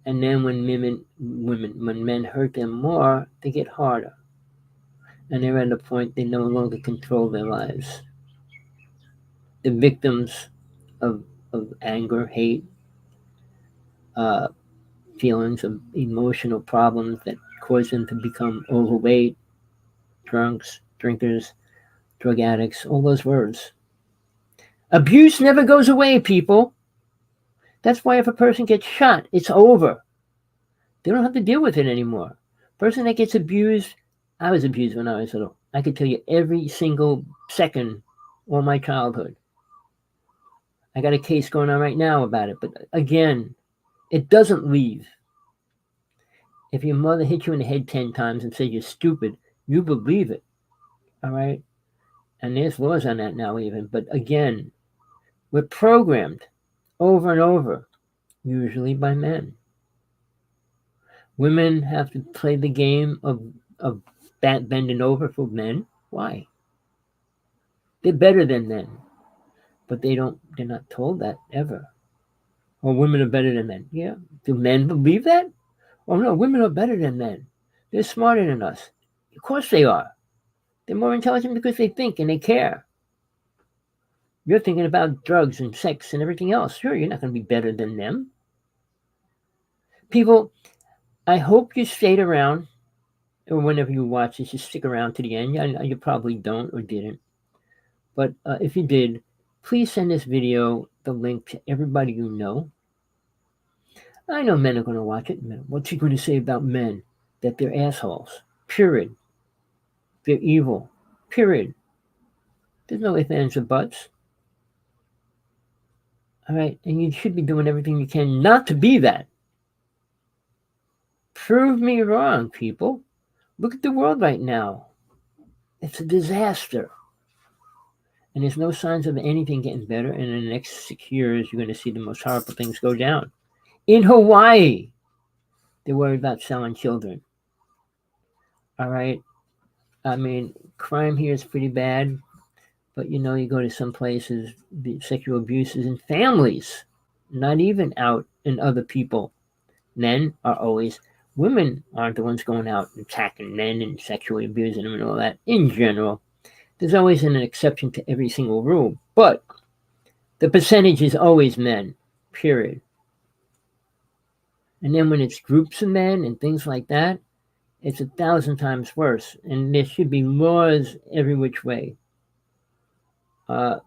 And then when men hurt them more, they get harder. And they're at a point they no longer control their lives. The victims of anger, hate, feelings of emotional problems that cause them to become overweight, drunks, drinkers, drug addicts, all those words. Abuse never goes away, people. That's why if a person gets shot, it's over. They don't have to deal with it anymore. Person that gets abused, I was abused when I was little. I could tell you every single second all my childhood. I got a case going on right now about it. But again, it doesn't leave. If your mother hit you in the head 10 times and said you're stupid, you believe it. All right? And there's laws on that now even. But again, we're programmed over and over, usually by men. Women have to play the game of bending over for men. Why? They're better than men. But they're not told that ever. Or women are better than men. Yeah. Do men believe that? Oh no, women are better than men. They're smarter than us. Of course they are. They're more intelligent because they think and they care. You're thinking about drugs and sex and everything else. Sure, you're not going to be better than them. People, I hope you stayed around, or whenever you watch this, you stick around to the end. You probably don't or didn't. But if you did, please send this video, the link, to everybody you know. I know men are going to watch it. What's he going to say about men? That they're assholes. Period. They're evil. Period. There's no ifs, ands, or buts. All right? And you should be doing everything you can not to be that. Prove me wrong, people. Look at the world right now. It's a disaster. And there's no signs of anything getting better. And in the next 6 years, you're going to see the most horrible things go down. In Hawaii, they're worried about selling children. All right? I mean, crime here is pretty bad. But, you go to some places, the sexual abuse is in families, not even out in other people. Men are always, women aren't the ones going out and attacking men and sexually abusing them and all that. In general, there's always an exception to every single rule. But the percentage is always men, period. And then when it's groups of men and things like that, it's 1,000 times worse. And there should be laws every which way. I'm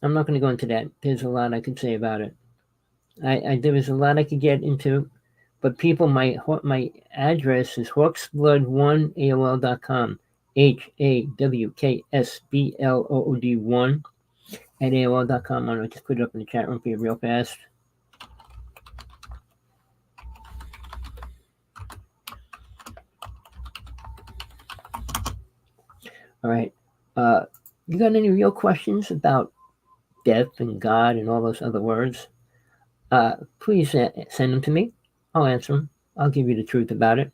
not going to go into that. There's a lot I could say about it. There was a lot I could get into. But people, my address is hawksblood1aol.com. HAWKSBLOOD1 at AOL.com. I'm going to just put it up in the chat room for you real fast. All right. You got any real questions about death and God and all those other words? Please send them to me. I'll answer them. I'll give you the truth about it.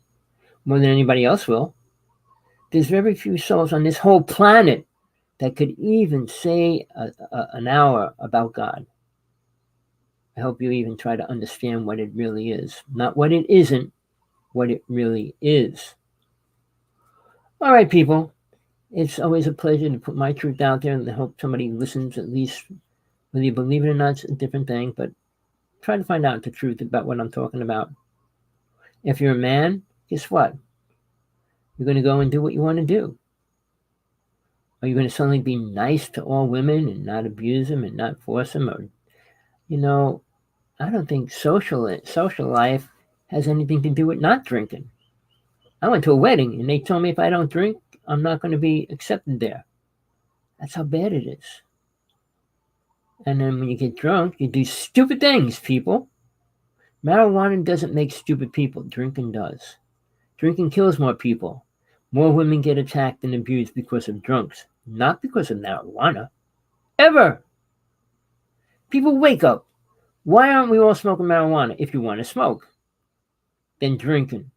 More than anybody else will. There's very few souls on this whole planet that could even say an hour about God. I hope you even try to understand what it really is. Not what it isn't, what it really is. All right, people. It's always a pleasure to put my truth out there and I hope somebody listens at least. Whether you believe it or not, it's a different thing, but try to find out the truth about what I'm talking about. If you're a man, guess what? You're going to go and do what you want to do. Are you going to suddenly be nice to all women and not abuse them and not force them? Or, you know, I don't think social life has anything to do with not drinking. I went to a wedding and they told me if I don't drink, I'm not going to be accepted there. That's how bad it is. And then when you get drunk, you do stupid things, people. Marijuana doesn't make stupid people. Drinking does. Drinking kills more people. More women get attacked and abused because of drunks, not because of marijuana. Ever. People, wake up. Why aren't we all smoking marijuana? If you want to smoke, then drinking.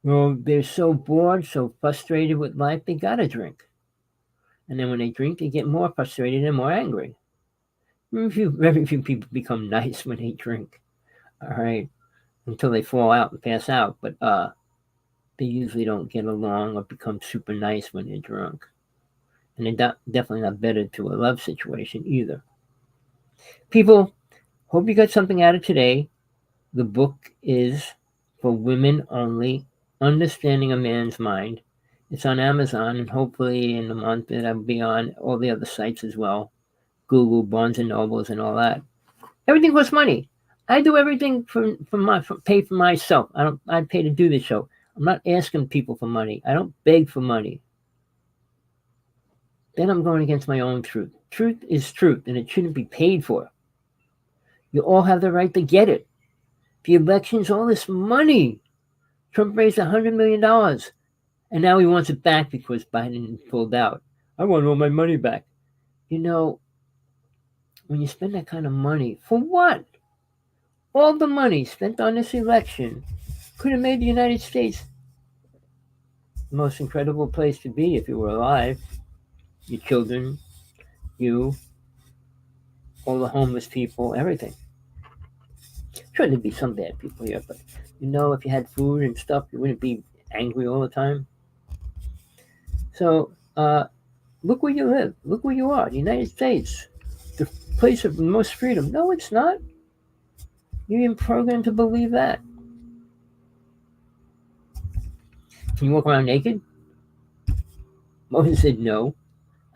Well, they're so bored, so frustrated with life, they gotta drink. And then when they drink, they get more frustrated and more angry. Very few people become nice when they drink. All right, until they fall out and pass out. But they usually don't get along or become super nice when they're drunk. And they're definitely not better to a love situation either. People, hope you got something out of today. The book is for women only, Understanding a Man's Mind. It's on Amazon, and hopefully in a month it'll be on all the other sites as well. Google, Barnes and Nobles, and all that. Everything costs money. I do everything pay for myself. I pay to do this show. I'm not asking people for money. I don't beg for money. Then I'm going against my own truth. Truth is truth, and it shouldn't be paid for. You all have the right to get it. The elections, all this money. Trump raised $100 million, and now he wants it back because Biden pulled out. I want all my money back. You know, when you spend that kind of money, for what? All the money spent on this election could have made the United States the most incredible place to be if you were alive. Your children, you, all the homeless people, everything. Sure, there'd be some bad people here, but you know, if you had food and stuff, you wouldn't be angry all the time. So, look where you live. Look where you are. The United States, the place of most freedom. No, it's not. You're even programmed to believe that. Can you walk around naked? Moses said no.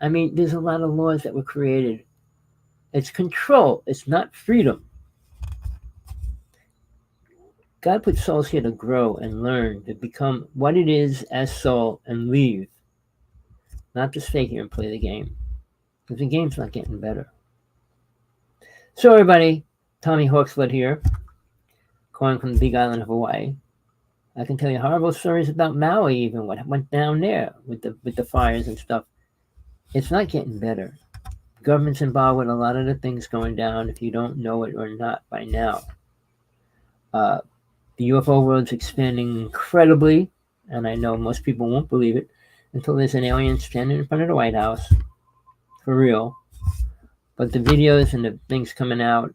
I mean, there's a lot of laws that were created. It's control. It's not freedom. God put souls here to grow and learn, to become what it is as soul and leave. Not to stay here and play the game. Because the game's not getting better. So everybody, Rev.Hawksblood here, calling from the big island of Hawaii. I can tell you horrible stories about Maui, even what went down there with the fires and stuff. It's not getting better. Government's involved with a lot of the things going down, if you don't know it or not by now. The UFO world's expanding incredibly, and I know most people won't believe it until there's an alien standing in front of the White House, for real. But the videos and the things coming out,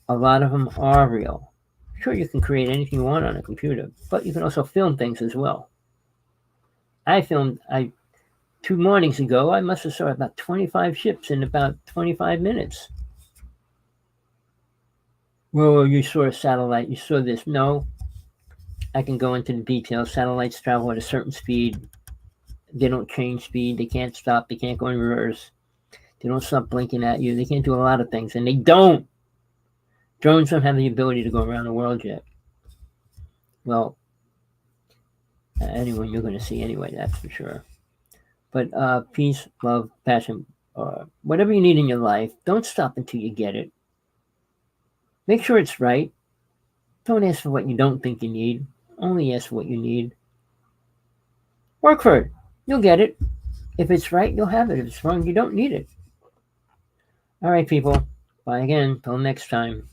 a lot of them are real. Sure, you can create anything you want on a computer, but you can also film things as well. 2 mornings ago, I must have saw about 25 ships in about 25 minutes. Well, you saw a satellite, you saw this. No, I can go into the details. Satellites travel at a certain speed. They don't change speed. They can't stop. They can't go in reverse. They don't stop blinking at you. They can't do a lot of things, and they don't. Drones don't have the ability to go around the world yet. Well, anyone you're going to see anyway, that's for sure. But peace, love, passion, whatever you need in your life, don't stop until you get it. Make sure it's right. Don't ask for what you don't think you need. Only ask for what you need. Work for it. You'll get it. If it's right, you'll have it. If it's wrong, you don't need it. All right, people. Bye again. Till next time.